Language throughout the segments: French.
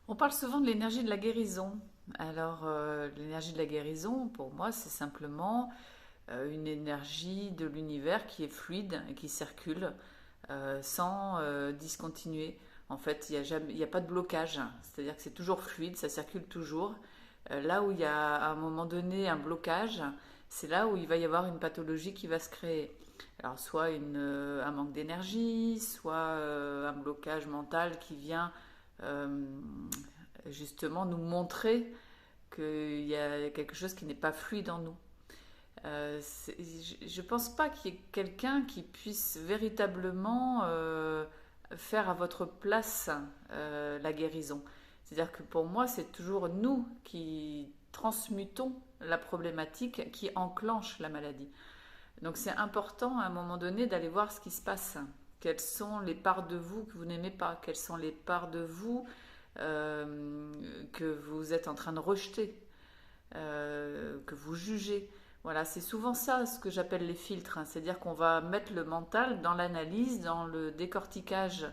On parle souvent de l'énergie de la guérison. Alors, l'énergie de la guérison, pour moi, c'est simplement une énergie de l'univers qui est fluide et qui circule sans discontinuer. En fait, il y a pas de blocage. C'est-à-dire que c'est toujours fluide, ça circule toujours. Là où il y a à un moment donné un blocage, c'est là où il va y avoir une pathologie qui va se créer. Alors, soit un manque d'énergie, soit un blocage mental qui vient euh, justement nous montrer qu'il y a quelque chose qui n'est pas fluide en nous. Je ne pense pas qu'il y ait quelqu'un qui puisse véritablement faire à votre place la guérison. C'est-à-dire que pour moi, c'est toujours nous qui transmutons la problématique qui enclenche la maladie. Donc c'est important à un moment donné d'aller voir ce qui se passe. Quelles sont les parts de vous que vous n'aimez pas? Quelles sont les parts de vous que vous êtes en train de rejeter, que vous jugez? Voilà, c'est souvent ça ce que j'appelle les filtres, hein. C'est-à-dire qu'on va mettre le mental dans l'analyse, dans le décortiquage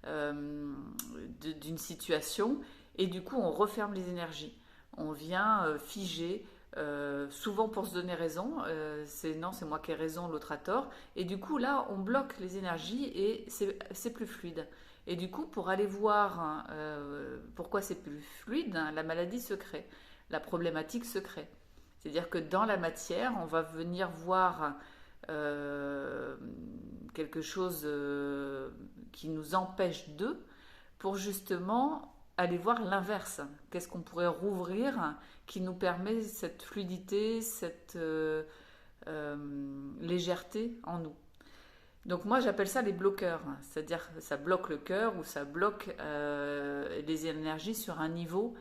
d'une situation, et du coup on referme les énergies. On vient figer, souvent pour se donner raison, c'est non, c'est moi qui ai raison, l'autre a tort, et du coup là on bloque les énergies et c'est plus fluide. Et du coup, pour aller voir pourquoi c'est plus fluide, hein, la maladie se crée, la problématique se crée. C'est-à-dire que dans la matière, on va venir voir euh, quelque chose qui nous empêche d'eux pour justement aller voir l'inverse. Qu'est-ce qu'on pourrait rouvrir qui nous permet cette fluidité, cette légèreté en nous. Donc moi j'appelle ça les bloqueurs, c'est-à-dire que ça bloque le cœur ou ça bloque les énergies sur un niveau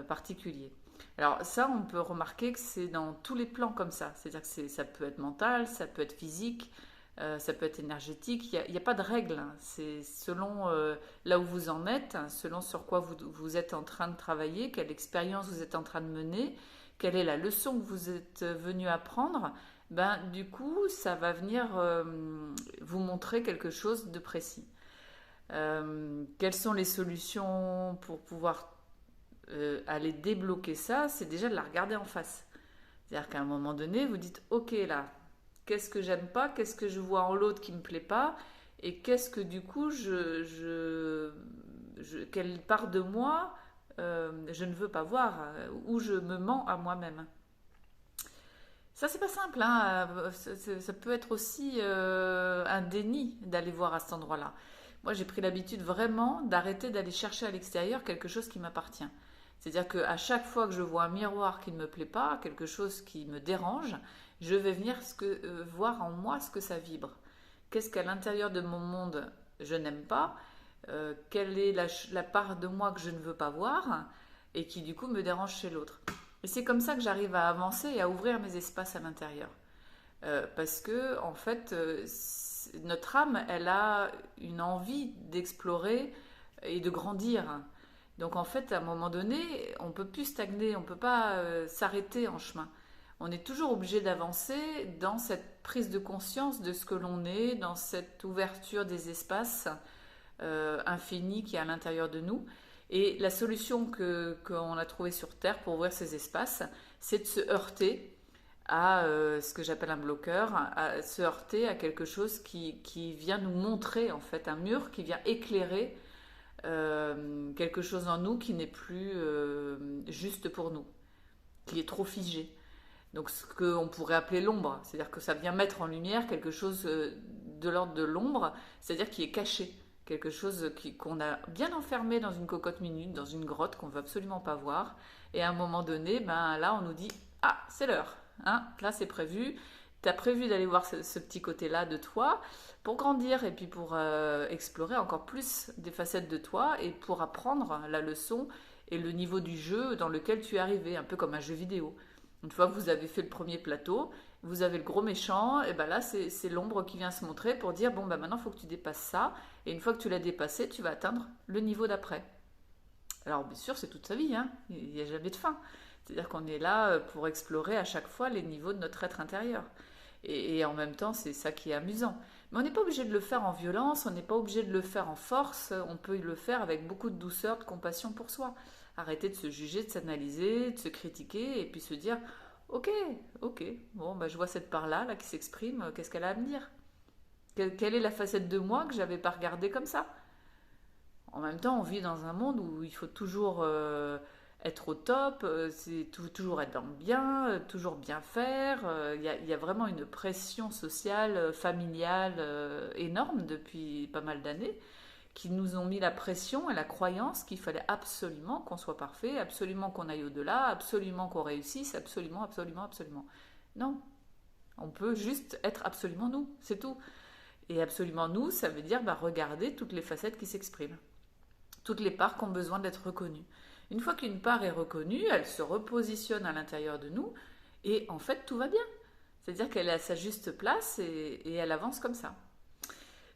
particulier. Alors ça, on peut remarquer que c'est dans tous les plans comme ça. C'est-à-dire que ça peut être mental, ça peut être physique, ça peut être énergétique. Il n'y a pas de règle, hein. C'est selon là où vous en êtes, hein, selon sur quoi vous êtes en train de travailler, quelle expérience vous êtes en train de mener, quelle est la leçon que vous êtes venu apprendre. Ben, du coup, ça va venir vous montrer quelque chose de précis. Quelles sont les solutions pour pouvoir aller débloquer ça? C'est déjà de la regarder en face. C'est-à-dire qu'à un moment donné, vous dites, ok là, qu'est-ce que j'aime pas, qu'est-ce que je vois en l'autre qui me plaît pas, et qu'est-ce que du coup, quelle part de moi je ne veux pas voir, où je me mens à moi-même. Ça, c'est pas simple, hein. Ça peut être aussi un déni d'aller voir à cet endroit-là. Moi, j'ai pris l'habitude vraiment d'arrêter d'aller chercher à l'extérieur quelque chose qui m'appartient. C'est-à-dire qu'à chaque fois que je vois un miroir qui ne me plaît pas, quelque chose qui me dérange, je vais venir voir en moi ce que ça vibre. Qu'est-ce qu'à l'intérieur de mon monde je n'aime pas? Quelle est la part de moi que je ne veux pas voir et qui du coup me dérange chez l'autre? Et c'est comme ça que j'arrive à avancer et à ouvrir mes espaces à l'intérieur. Parce que, en fait, notre âme, elle a une envie d'explorer et de grandir. Donc, en fait, à un moment donné, on ne peut plus stagner, on ne peut pas s'arrêter en chemin. On est toujours obligé d'avancer dans cette prise de conscience de ce que l'on est, dans cette ouverture des espaces infinis qui est à l'intérieur de nous. Et la solution qu'on a trouvée sur Terre pour ouvrir ces espaces, c'est de se heurter à ce que j'appelle un bloqueur, à se heurter à quelque chose qui vient nous montrer, en fait, un mur qui vient éclairer quelque chose en nous qui n'est plus juste pour nous, qui est trop figé. Donc ce qu'on pourrait appeler l'ombre, c'est-à-dire que ça vient mettre en lumière quelque chose de l'ordre de l'ombre, c'est-à-dire qui est caché, quelque chose qu'on a bien enfermé dans une cocotte minute, dans une grotte qu'on ne veut absolument pas voir, et à un moment donné, ben là on nous dit ah c'est l'heure, hein, là c'est prévu, tu as prévu d'aller voir ce petit côté-là de toi pour grandir et puis pour explorer encore plus des facettes de toi et pour apprendre la leçon et le niveau du jeu dans lequel tu es arrivé, un peu comme un jeu vidéo. Une fois que vous avez fait le premier plateau, vous avez le gros méchant, et ben là c'est l'ombre qui vient se montrer pour dire bon ben maintenant il faut que tu dépasses ça, et une fois que tu l'as dépassé, tu vas atteindre le niveau d'après. Alors bien sûr c'est toute sa vie, hein, il n'y a jamais de fin. C'est-à-dire qu'on est là pour explorer à chaque fois les niveaux de notre être intérieur. Et en même temps, c'est ça qui est amusant. Mais on n'est pas obligé de le faire en violence, on n'est pas obligé de le faire en force, on peut le faire avec beaucoup de douceur, de compassion pour soi. Arrêter de se juger, de s'analyser, de se critiquer et puis se dire, ok, ok, bon, bah, je vois cette part-là là, qui s'exprime, qu'est-ce qu'elle a à me dire? Quelle est la facette de moi que j'avais pas regardée comme ça? En même temps, on vit dans un monde où il faut toujours être au top, c'est toujours être dans le bien, toujours bien faire. Il y a vraiment une pression sociale, familiale énorme depuis pas mal d'années qui nous ont mis la pression et la croyance qu'il fallait absolument qu'on soit parfait, absolument qu'on aille au-delà, absolument qu'on réussisse, absolument, absolument, absolument. Non, on peut juste être absolument nous, c'est tout. Et absolument nous, ça veut dire bah, regarder toutes les facettes qui s'expriment, toutes les parts qui ont besoin d'être reconnues. Une fois qu'une part est reconnue, elle se repositionne à l'intérieur de nous et en fait tout va bien. C'est-à-dire qu'elle est à sa juste place et elle avance comme ça.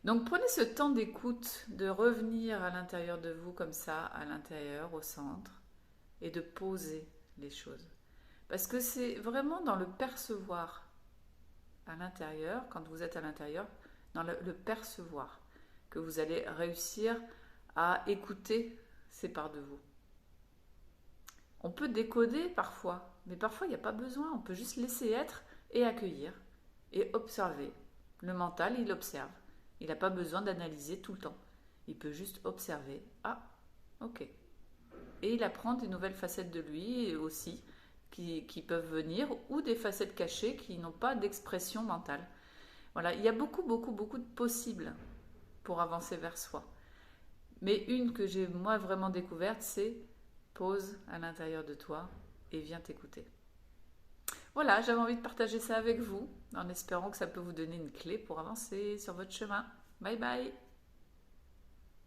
Donc prenez ce temps d'écoute, de revenir à l'intérieur de vous comme ça, à l'intérieur, au centre, et de poser les choses. Parce que c'est vraiment dans le percevoir à l'intérieur, quand vous êtes à l'intérieur, dans le percevoir, que vous allez réussir à écouter ces parts de vous. On peut décoder parfois, mais parfois il n'y a pas besoin, on peut juste laisser être et accueillir et observer. Le mental, il observe. Il n'a pas besoin d'analyser tout le temps. Il peut juste observer. Ah, ok. Et il apprend des nouvelles facettes de lui aussi qui peuvent venir ou des facettes cachées qui n'ont pas d'expression mentale. Voilà, il y a beaucoup, beaucoup, beaucoup de possibles pour avancer vers soi. Mais une que j'ai moi vraiment découverte, c'est pose à l'intérieur de toi et viens t'écouter. Voilà, j'avais envie de partager ça avec vous en espérant que ça peut vous donner une clé pour avancer sur votre chemin. Bye bye!